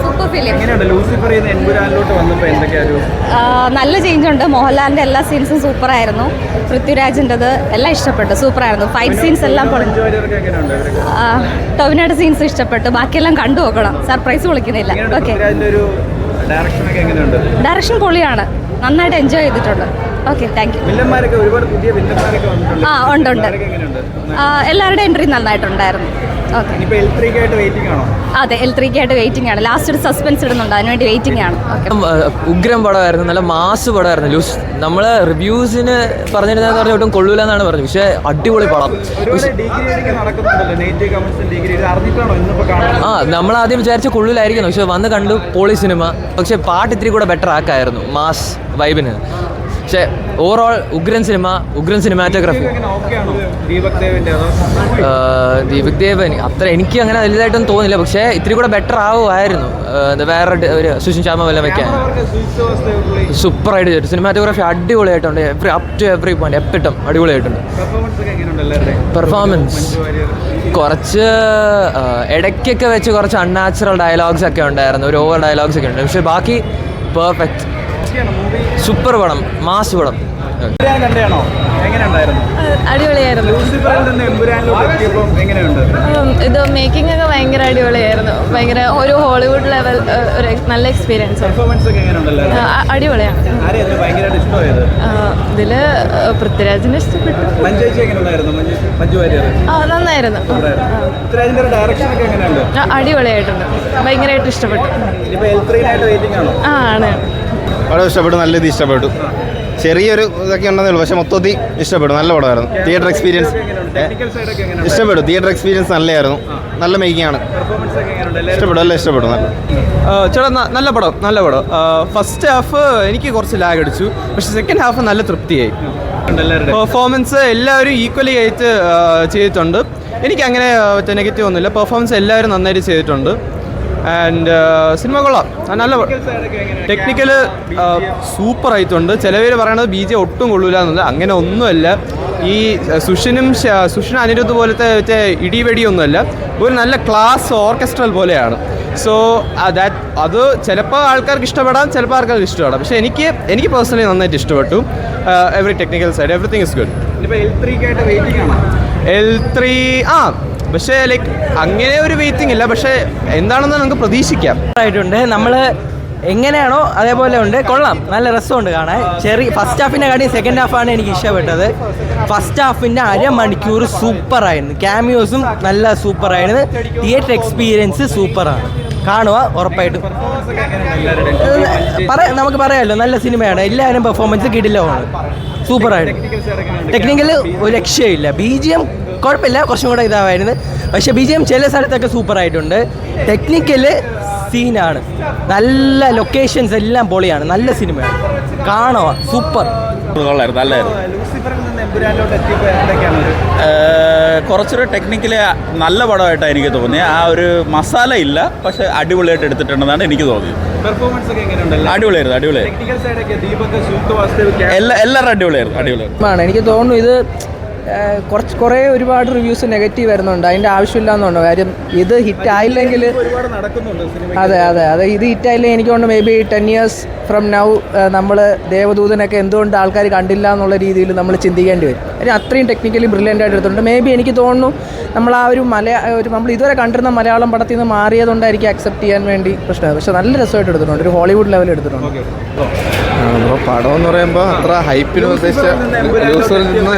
Super film. നല്ല change ഉണ്ട്. മോഹൻലാലിന്റെ എല്ലാ സീൻസും സൂപ്പർ ആയിരുന്നു. പൃഥ്വിരാജിൻ്റെത് എല്ലാം ഇഷ്ടപ്പെട്ടു, സൂപ്പർ ആയിരുന്നു. ഫൈറ്റ് സീൻസ് എല്ലാം ടൊവിനോയുടെ സീൻസ് ഇഷ്ടപ്പെട്ടു. ബാക്കിയെല്ലാം കണ്ടു നോക്കണം. സർപ്രൈസ് വിളിക്കുന്നില്ല. ഓക്കെ, ഡയറക്ഷൻ പൊളിയാണ്. നന്നായിട്ട് എൻജോയ് ചെയ്തിട്ടുണ്ട്. Okay, thank you. ഉണ്ട്. എല്ലാവരുടെയും എൻട്രി നന്നായിട്ടുണ്ടായിരുന്നു. ഓക്കെ, അതെ, L3 ആയിട്ട് വെയിറ്റിംഗ് ആണ്. ലാസ്റ്റ് ഒരു സസ്പെൻസ് ഇടുന്നുണ്ട്, അതിനുവേണ്ടി വെയിറ്റിംഗ് ആണ്. ഉഗ്രം പടമായിരുന്നു, നല്ല മാസ് പടമായിരുന്നു. ലൂസ് നമ്മൾ റിവ്യൂസിന് പറഞ്ഞിരുന്നതെന്ന് പറഞ്ഞാൽ ഒട്ടും കൊള്ളൂല എന്നാണ് പറഞ്ഞത്. പക്ഷേ അടിപൊളി പടം. നമ്മൾ ആദ്യം വിചാരിച്ച കൊള്ളൂലായിരിക്കുന്നു, പക്ഷെ വന്ന് കണ്ടു പൊളി സിനിമ. പക്ഷെ പാട്ട് ഇത്തിരി കൂടെ ബെറ്റർ ആക്കായിരുന്നു മാസ് വൈബിന്. പക്ഷേ ഓവറോൾ ഉഗ്രൻ സിനിമാറ്റോഗ്രാഫി. ദീപക് ദേവ് അത്ര എനിക്ക് അങ്ങനെ വലുതായിട്ടൊന്നും തോന്നില്ല, പക്ഷേ ഇത്തിരി കൂടെ ബെറ്റർ ആവുമായിരുന്നു. വേറെ ഒരു സുഷിൻ ശർമ്മ വല്ലതും വെക്കാൻ സൂപ്പറായിട്ട് ചെയ്തു. സിനിമാറ്റോഗ്രാഫി അടിപൊളിയായിട്ടുണ്ട്. അപ് ടു എവറി പോയിന്റ് എപ്പിട്ടും അടിപൊളിയായിട്ടുണ്ട്. പെർഫോമൻസ് കുറച്ച് ഇടയ്ക്കൊക്കെ വെച്ച് കുറച്ച് അൺനാച്ചുറൽ ഡയലോഗ്സ് ഒക്കെ ഉണ്ടായിരുന്നു, ഒരു ഓവർ ഡയലോഗ്സ് ഒക്കെ ഉണ്ട്. പക്ഷെ ബാക്കി പെർഫെക്റ്റ്, സൂപ്പർ പടം, മാസ് പടം. അടിപൊളിയായിരുന്നു. ഇത് മേക്കിംഗ് ഒക്കെ ഭയങ്കര അടിപൊളിയായിരുന്നു. ഭയങ്കര ഒരു ഹോളിവുഡ് ലെവൽ ഒരു നല്ല എക്സ്പീരിയൻസ്. അടിപൊളിയാണ്. ഇതില് പൃഥ്വിരാജിനെ ഇഷ്ടപ്പെട്ടു. നന്നായിരുന്നു. അടിപൊളിയായിട്ടുണ്ട്. ഭയങ്കരമായിട്ട് ഇഷ്ടപ്പെട്ടു. ആണ്. വളരെ ഇഷ്ടപ്പെട്ടു. നല്ല രീതി ഇഷ്ടപ്പെട്ടു. ചെറിയൊരു ഇതൊക്കെ ഉണ്ടെന്നേ ഉള്ളൂ, പക്ഷെ മൊത്തത്തിൽ ഇഷ്ടപ്പെട്ടു. നല്ല പടമായിരുന്നു. തിയേറ്റർ എക്സ്പീരിയൻസ് ഇഷ്ടപ്പെട്ടു. തിയേറ്റർ എക്സ്പീരിയൻസ് നല്ലതായിരുന്നു. നല്ല മേക്കിംഗ് ആണ്. ഇഷ്ടപ്പെട്ടു. നല്ല ഇഷ്ടപ്പെട്ടു. ചേട്ടാ നല്ല പടം. ഫസ്റ്റ് ഹാഫ് എനിക്ക് കുറച്ച് ലാഗ് അടിച്ചു, പക്ഷെ സെക്കൻഡ് ഹാഫ് നല്ല തൃപ്തിയായി. പെർഫോമൻസ് എല്ലാവരും ഈക്വലി ആയിട്ട് ചെയ്തിട്ടുണ്ട്. എനിക്ക് അങ്ങനെ നെഗറ്റീവ് ഒന്നുമില്ല. പെർഫോമൻസ് എല്ലാവരും നന്നായിട്ട് ചെയ്തിട്ടുണ്ട്. ആൻഡ് സിനിമ കൊള്ളാം. നല്ല ടെക്നിക്കൽ സൂപ്പർ ആയിട്ടുണ്ട്. ചിലവർ പറയണത് BJ ഒട്ടും കൊള്ളൂല എന്നുള്ളത്. അങ്ങനെ ഒന്നുമല്ല. ഈ സുഷിൻ അനിരുദ്ധ് പോലത്തെ മറ്റേ ഇടിവെടിയൊന്നുമല്ല. ഒരു നല്ല ക്ലാസ് ഓർക്കസ്ട്രൽ പോലെയാണ്. സോ അത് ചിലപ്പോൾ ആൾക്കാർക്ക് ഇഷ്ടപ്പെടാം, ചിലപ്പോൾ ആൾക്കാർക്ക് ഇഷ്ടപ്പെടാം. പക്ഷേ എനിക്ക് പേഴ്സണലി നന്നായിട്ട് ഇഷ്ടപ്പെട്ടു. Every technical side everything is good. L3 പക്ഷേ ലൈക്ക് അങ്ങനെ ഒരു വെയിറ്റിംഗ് ഇല്ല. പക്ഷേ എന്താണെന്ന് നമുക്ക് പ്രതീക്ഷിക്കാം. ആയിട്ടുണ്ട്. നമ്മൾ എങ്ങനെയാണോ അതേപോലെ ഉണ്ട്. കൊള്ളാം, നല്ല രസമുണ്ട് കാണാൻ. ഫസ്റ്റ് ഹാഫിനെ കാട്ടി സെക്കൻഡ് ഹാഫാണ് എനിക്ക് ഇഷ്ടപ്പെട്ടത്. ഫസ്റ്റ് ഹാഫിൻ്റെ അരമണിക്കൂർ സൂപ്പറായിരുന്നു. ക്യാമിയോസും നല്ല സൂപ്പറായിരുന്നു. തിയേറ്റർ എക്സ്പീരിയൻസ് സൂപ്പറാണ്. കാണുക ഉറപ്പായിട്ടും. നമുക്ക് പറയാമല്ലോ, നല്ല സിനിമയാണ്. എല്ലാവരും പെർഫോമൻസ് കിടിലമാണ്. സൂപ്പറായിട്ട്. ടെക്നിക്കൽ ഒരു രക്ഷയില്ല. BGM കുഴപ്പമില്ല, കുറച്ചും കൂടെ ഇതാവായിരുന്നു. പക്ഷേ BGM ചില സ്ഥലത്തൊക്കെ സൂപ്പറായിട്ടുണ്ട്. ടെക്നിക്കല് സീനാണ്. നല്ല ലൊക്കേഷൻസ് എല്ലാം പൊളിയാണ്. നല്ല സിനിമയാണ്. കാണുക സൂപ്പർ. കുറച്ചൊരു ടെക്നിക്കലി നല്ല പടമായിട്ടാണ് എനിക്ക് തോന്നിയത്. ആ ഒരു മസാല ഇല്ല, പക്ഷെ അടിപൊളിയായിട്ട് എടുത്തിട്ടുണ്ടെന്നാണ് എനിക്ക് തോന്നിയത്. അടിപൊളിയായിരുന്നു. എല്ലാവരും അടിപൊളിയായിരുന്നു. എനിക്ക് തോന്നുന്നു ഇത് കുറേ ഒരുപാട് റിവ്യൂസ് നെഗറ്റീവ് വരുന്നുണ്ട്. അതിൻ്റെ ആവശ്യമില്ല എന്നുണ്ടോ. കാര്യം ഇത് ഹിറ്റായില്ലെങ്കിൽ അതെ ഇത് ഹിറ്റായില്ലെങ്കിൽ എനിക്ക് തോന്നുന്നു may be 10 years from now നമ്മൾ ദേവദൂതനൊക്കെ എന്തുകൊണ്ട് ആൾക്കാർ കണ്ടില്ല എന്നുള്ള രീതിയിൽ നമ്മൾ ചിന്തിക്കേണ്ടി വരും. കാര്യം അത്രയും ടെക്നിക്കലി ബ്രില്യൻ്റ് ആയിട്ട് എടുത്തിട്ടുണ്ട്. മേ ബി എനിക്ക് തോന്നുന്നു നമ്മൾ ആ ഒരു നമ്മൾ ഇതുവരെ കണ്ടിരുന്ന മലയാളം പടത്തിൽ നിന്ന് മാറിയതുകൊണ്ടായിരിക്കും അക്സെപ്റ്റ് ചെയ്യാൻ വേണ്ടി പ്രശ്നമാണ്. പക്ഷേ നല്ല രസമായിട്ട് എടുത്തിട്ടുണ്ട്. ഒരു ഹോളിവുഡ് ലെവൽ എടുത്തിട്ടുണ്ട്. പടം എന്ന് പറയുമ്പോൾ അത്ര ഹൈപ്പിന് ഉദ്ദേശിച്ച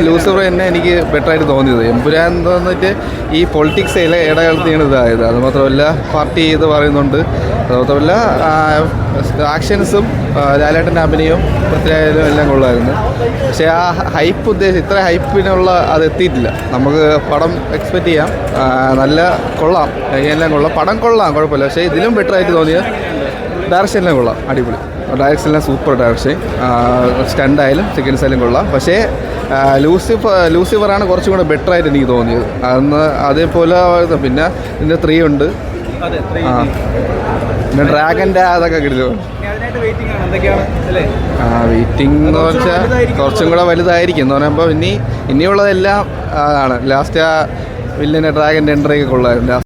ലൂസിഫർ തന്നെ എനിക്ക് ബെറ്ററായിട്ട് തോന്നിയത്. എമ്പുരാൻ എന്ന് പറഞ്ഞിട്ട് ഈ പൊളിറ്റിക്സിലെ ഇടകലത്തിയാണ് ഇതായത്. അത് മാത്രമല്ല പാർട്ടി ഇത് പറയുന്നുണ്ട്. അത് മാത്രമല്ല ആക്ഷൻസും ലാലേട്ടൻ്റെ അഭിനയവും പൃഥ്വിരാജും എല്ലാം കൊള്ളായിരുന്നു. പക്ഷേ ആ ഹൈപ്പ് ഇത്ര ഹൈപ്പിനുള്ള അത് എത്തിയിട്ടില്ല. നമുക്ക് പടം എക്സ്പെക്റ്റ് ചെയ്യാം. നല്ല കൊള്ളാം, എല്ലാം കൊള്ളാം. പടം കൊള്ളാം, കുഴപ്പമില്ല. പക്ഷേ ഇതിലും ബെറ്ററായിട്ട് തോന്നിയത് ഡയറക്ഷൻ എല്ലാം കൊള്ളാം. അടിപൊളി ഡയറക്ഷൻ എല്ലാം സൂപ്പർ ഡയറക്ഷൻ. സ്റ്റണ്ടായാലും സെക്കൻഡ്സ് ആയാലും കൊള്ളാം. പക്ഷേ ലൂസിഫറാണ് കുറച്ചും കൂടെ ബെറ്ററായിട്ട് എനിക്ക് തോന്നിയത്. അതേപോലെ പിന്നെ ഇതിൻ്റെ 3 ഉണ്ട്. പിന്നെ ഡ്രാഗൻ്റെ അതൊക്കെ കിട്ടുമോ. വെയിറ്റിംഗ് എന്ന് വെച്ചാൽ കുറച്ചും കൂടെ വലുതായിരിക്കും എന്ന് പറയുമ്പോൾ ഇനിയുള്ളതെല്ലാം ആണ്. ലാസ്റ്റ് ആ വില്ലൻ്റെ ഡ്രാഗൻ്റെ എൻട്രി ഒക്കെ കൊള്ളായിരുന്നു.